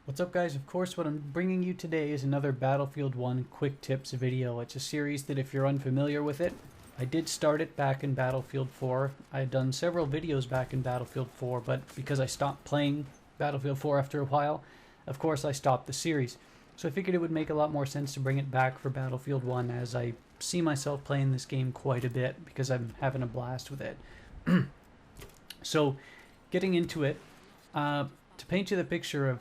What's up guys? Of course what I'm bringing you today is another Battlefield 1 quick tips video. It's a series that if you're unfamiliar with it, I did start it back in Battlefield 4. I had done several videos back in Battlefield 4, but because I stopped playing Battlefield 4 after a while, of course I stopped the series. So I figured it would make a lot more sense to bring it back for Battlefield 1 as I see myself playing this game quite a bit because I'm having a blast with it. So getting into it, to paint you the picture of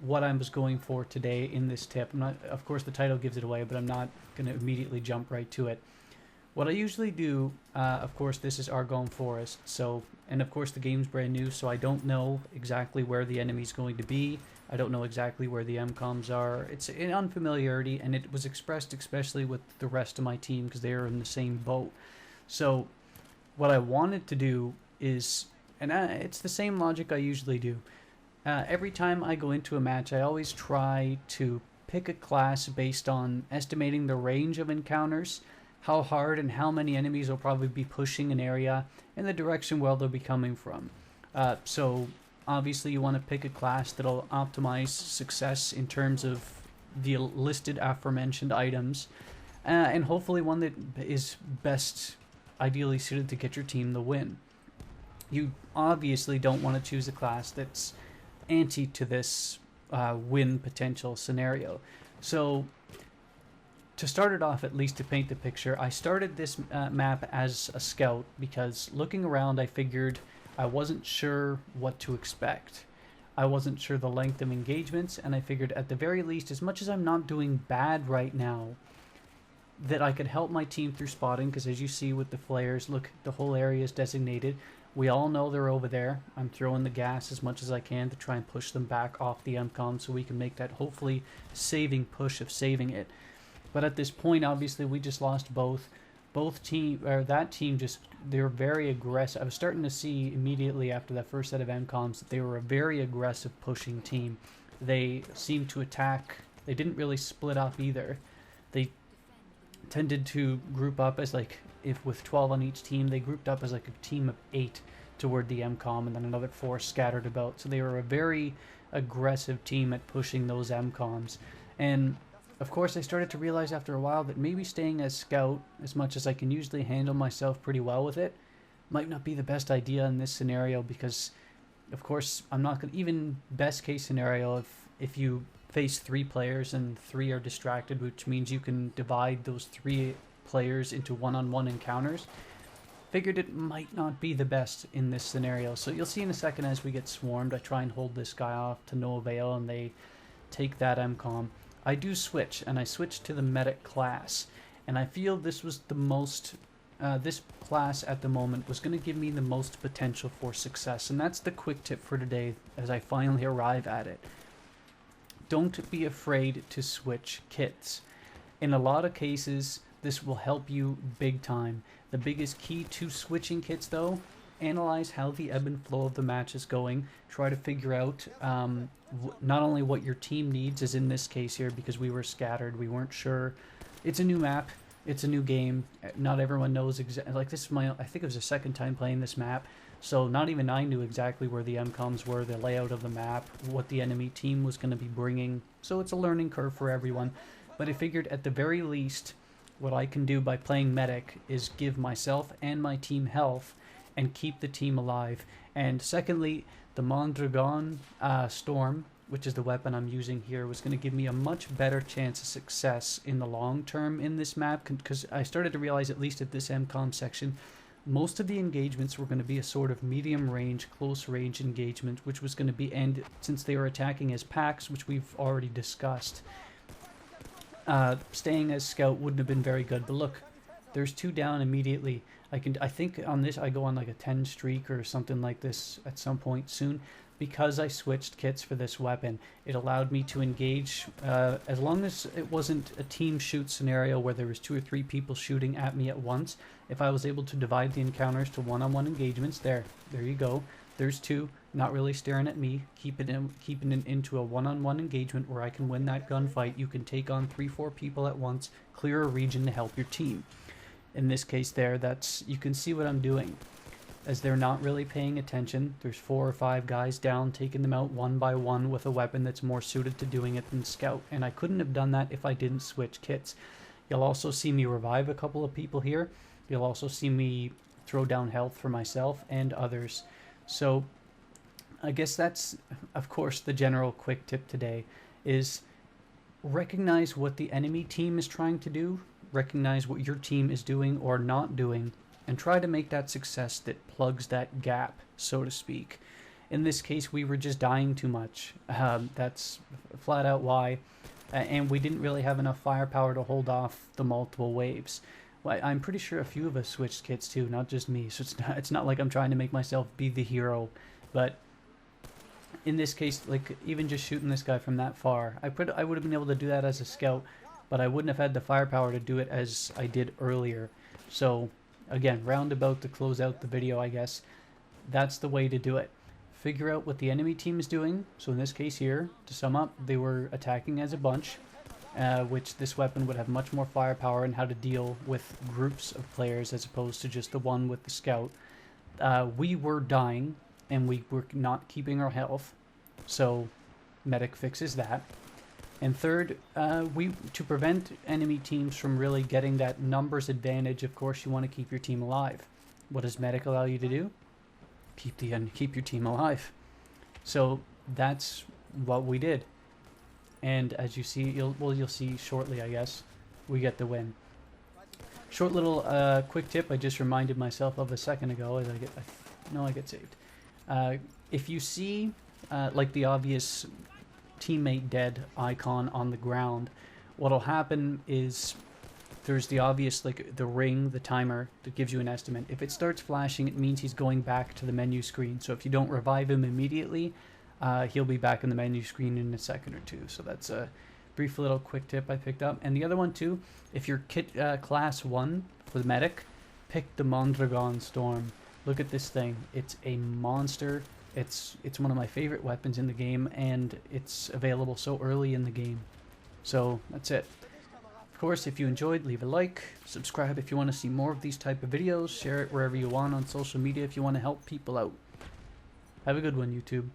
what I was going for today in this tip. I'm not, of course, the title gives it away, but I'm not going to immediately jump right to it. What I usually do, of course, this is Argonne Forest. So, and of course, the game's brand new, so I don't know exactly where the enemy's going to be. I don't know exactly where the MCOMs are. It's an unfamiliarity, and it was expressed especially with the rest of my team because they are in the same boat. So, what I wanted to do is, and it's the same logic I usually do. Every time I go into a match, I always try to pick a class based on estimating the range of encounters, how hard and how many enemies will probably be pushing an area, and the direction where they'll be coming from. So obviously you want to pick a class that'll optimize success in terms of the listed aforementioned items, and hopefully one that is best ideally suited to get your team the win. You obviously don't want to choose a class that's anti to this win potential scenario. So to start it off, at least to paint the picture, I started this map as a scout because looking around I figured I wasn't sure what to expect. I wasn't sure the length of engagements, and I figured at the very least, as much as I'm not doing bad right now, that I could help my team through spotting, because as you see with the flares, look, the whole area is designated. We all know they're over there. I'm throwing the gas as much as I can to try and push them back off the MCOM so we can make that hopefully saving push of saving it. But at this point, obviously, we just lost both. That team just, they were very aggressive. I was starting to see immediately after that first set of MCOMs that they were a very aggressive pushing team. They seemed to attack. They didn't really split up either. They tended to group up as like, if with 12 on each team, they grouped up as like a team of 8 toward the MCOM and then another 4 scattered about. So they were a very aggressive team at pushing those MCOMs. And of course I started to realize after a while that maybe staying as scout, as much as I can usually handle myself pretty well with it, might not be the best idea in this scenario because of course I'm not going to, even best case scenario, if you face 3 players and 3 are distracted, which means you can divide those 3 players into one-on-one encounters, figured it might not be the best in this scenario. So you'll see in a second as we get swarmed, I try and hold this guy off to no avail and they take that MCOM. I do switch, and I switch to the medic class, and I feel this was the most, this class at the moment was going to give me the most potential for success, and that's the quick tip for today as I finally arrive at it. Don't be afraid to switch kits. In a lot of cases, this will help you big time. The biggest key to switching kits though, analyze how the ebb and flow of the match is going. Try to figure out not only what your team needs, as in this case here, because we were scattered, we weren't sure. It's a new map, it's a new game. Not everyone knows exactly, like this is my, I think it was the second time playing this map. So not even I knew exactly where the MCOMs were, the layout of the map, what the enemy team was going to be bringing. So it's a learning curve for everyone. But I figured at the very least, what I can do by playing medic is give myself and my team health and keep the team alive. And secondly, the Mondragon Storm, which is the weapon I'm using here, was going to give me a much better chance of success in the long term in this map, because I started to realize, at least at this MCOM section, most of the engagements were going to be a sort of medium range, close range engagement, which was going to be, and since they were attacking as packs, which we've already discussed, staying as scout wouldn't have been very good. But look, there's 2 down immediately. I think on this I go on like a 10 streak or something like this at some point soon, because I switched kits for this weapon. It allowed me to engage as long as it wasn't a team shoot scenario where there was 2 or 3 people shooting at me at once. If I was able to divide the encounters to one-on-one engagements, there you go. There's 2 not really staring at me, keeping it into a one-on-one engagement where I can win that gunfight. You can take on 3-4 people at once, clear a region to help your team. In this case there, that's, you can see what I'm doing. as they're not really paying attention. There's 4 or 5 guys down, taking them out one by one with a weapon that's more suited to doing it than scout, and I couldn't have done that if I didn't switch kits. You'll also see me revive a couple of people here. You'll also see me throw down health for myself and others. So I guess that's, of course, the general quick tip today is recognize what the enemy team is trying to do, recognize what your team is doing or not doing, and try to make that success that plugs that gap, so to speak. In this case, we were just dying too much. That's flat out why. And we didn't really have enough firepower to hold off the multiple waves. Well, I'm pretty sure a few of us switched kits too, not just me. So it's not like I'm trying to make myself be the hero. But in this case, like even just shooting this guy from that far, I would have been able to do that as a scout, but I wouldn't have had the firepower to do it as I did earlier. So again, roundabout to close out the video, I guess. That's the way to do it. Figure out what the enemy team is doing. So in this case here, to sum up, they were attacking as a bunch, which this weapon would have much more firepower and how to deal with groups of players as opposed to just the one with the scout. We were dying and we were not keeping our health, so medic fixes that. And third, to prevent enemy teams from really getting that numbers advantage, of course you want to keep your team alive. What does medic allow you to do? Keep your team alive. So that's what we did, and as you see, you'll see shortly, I guess, we get the win. Short little quick tip I just reminded myself of a second ago as I get saved. If you see like the obvious teammate dead icon on the ground, what'll happen is there's the obvious, like the ring, the timer that gives you an estimate. If it starts flashing, it means he's going back to the menu screen. So if you don't revive him immediately, he'll be back in the menu screen in a second or two. So that's a brief little quick tip I picked up. And the other one too, if you're kit class 1 for the medic, pick the Mondragon Storm. Look at this thing. It's a monster. It's one of my favorite weapons in the game, and it's available so early in the game. So that's it. Of course, if you enjoyed, leave a like, subscribe if you want to see more of these type of videos, share it wherever you want on social media if you want to help people out. Have a good one, YouTube.